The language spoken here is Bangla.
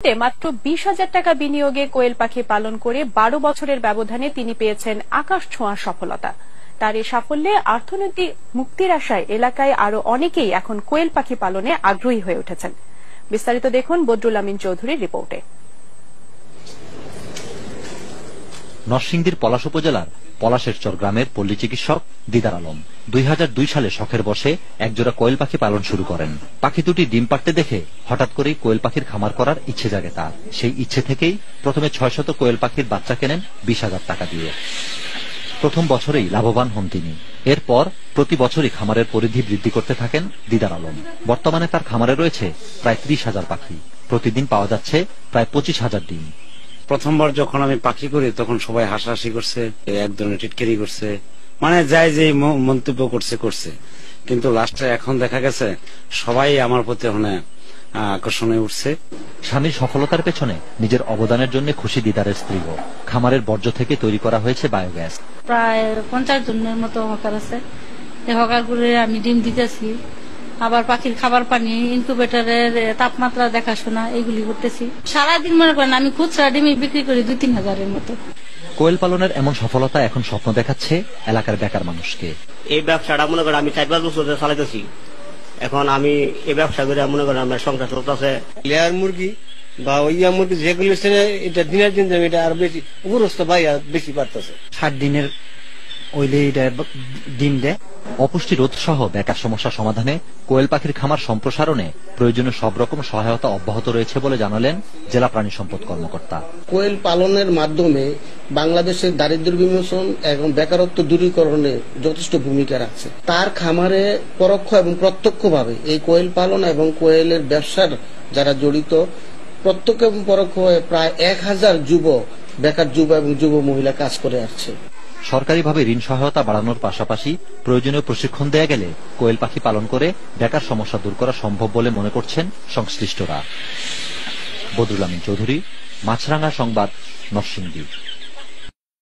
মাত্র 20,000 টাকা বিনিয়োগে কোয়েল পাখি পালন করে 12 বছরের ব্যবধানে তিনি পেয়েছেন আকাশ ছোঁয়া সফলতা। তার এই সাফল্যে অর্থনৈতিক মুক্তির আশায় এলাকায় আরো অনেকেই এখন কোয়েল পাখি পালনে আগ্রহী হয়ে উঠেছেন। বিস্তারিত দেখুন বদরুল আমিন চৌধুরীর রিপোর্টে। নরসিংদীর পলাশ উপজেলার পলাশেরচর গ্রামের পল্লী চিকিৎসক দিদার আলম 2002 সালে শখের বসে একজোড়া কোয়েল পাখি পালন শুরু করেন। পাখি দুটি ডিম পাড়তে দেখে হঠাৎ করেই কোয়েল পাখির খামার করার ইচ্ছে জাগে তার। সেই ইচ্ছে থেকেই প্রথমে 600 কোয়েল পাখির বাচ্চা কেনেন 20,000 টাকা দিয়ে। প্রথম বছরেই লাভবান হন তিনি। এরপর প্রতি বছরই খামারের পরিধি বৃদ্ধি করতে থাকেন দিদার আলম। বর্তমানে তার খামারে রয়েছে প্রায় 30,000 পাখি। প্রতিদিন পাওয়া যাচ্ছে প্রায় 25,000 ডিম। প্রথমবার যখন আমি পাখি করি তখন সবাই হাসাহাসি করছে, এক ধরনের টিটকারি করছে, মানে যাই যে মন্তব্য করছে, কিন্তু লাস্টে এখন দেখা গেছে সবাই আমার প্রতি আকর্ষণে উঠছে। স্বামীর সফলতার পেছনে নিজের অবদানের জন্য খুশি দিদারের স্ত্রীও। খামারের বর্জ্য থেকে তৈরি করা হয়েছে বায়োগ্যাস। প্রায় 50 জনের মতো হকার আছে। এই হকার করে আমি ডিম দিতেছি, আবার পাখির খাবার পানি, ইনকিউবেটরের তাপমাত্রা দেখাশোনা এগুলি করতেছি। সারাদিন মনে করেন আমি খুচরা ডিমি বিক্রি করি 2-3 হাজারের মতো। কোয়েল পালনের এমন সফলতা এখন স্বপ্ন দেখাচ্ছে এলাকার বেকার মানুষকে। এই ব্যবসাটা মনে করেন আমি 4-5 বছর ধরে চালাইতেছি। এখন আমি এই ব্যবসা করে মনে করেন আমার সংসার চলতেছে। লেয়ার মুরগি বা ওইয়া মুরগি যেগুলো এটা দিনের দিন এটা আর বেশি উপরস্থ ভাই আর বেশি বাড়তেছে। 7 দিনের ওইলে এটা ডিম দেয়। অপুষ্টি রোধ সহ বেকার সমস্যা সমাধানে কোয়েল পাখির খামার সম্প্রসারণে প্রয়োজনীয় সব রকম সহায়তা অব্যাহত রয়েছে বলে জানালেন জেলা প্রাণী সম্পদ কর্মকর্তা। কোয়েল পালনের মাধ্যমে বাংলাদেশের দারিদ্র্য বিমোচন এবং বেকারত্ব দূরীকরণে যথেষ্ট ভূমিকা রাখছে। তার খামারে পরোক্ষ এবং প্রত্যক্ষভাবে এই কোয়েল পালন এবং কোয়েলের ব্যবসার যারা জড়িত প্রত্যক্ষ এবং পরোক্ষ হয়ে প্রায় 1000 বেকার যুব এবং যুব মহিলা কাজ করে আসছে। সরকারিভাবে ঋণ সহায়তা বাড়ানোর পাশাপাশি প্রয়োজনীয় প্রশিক্ষণ দেয়া গেলে কোয়েল পাখি পালন করে বেকার সমস্যা দূর করা সম্ভব বলে মনে করছেন সংশ্লিষ্টরা। বদরুল আমিন চৌধুরী, মাছরাঙ্গা সংবাদ, নরসিংদী।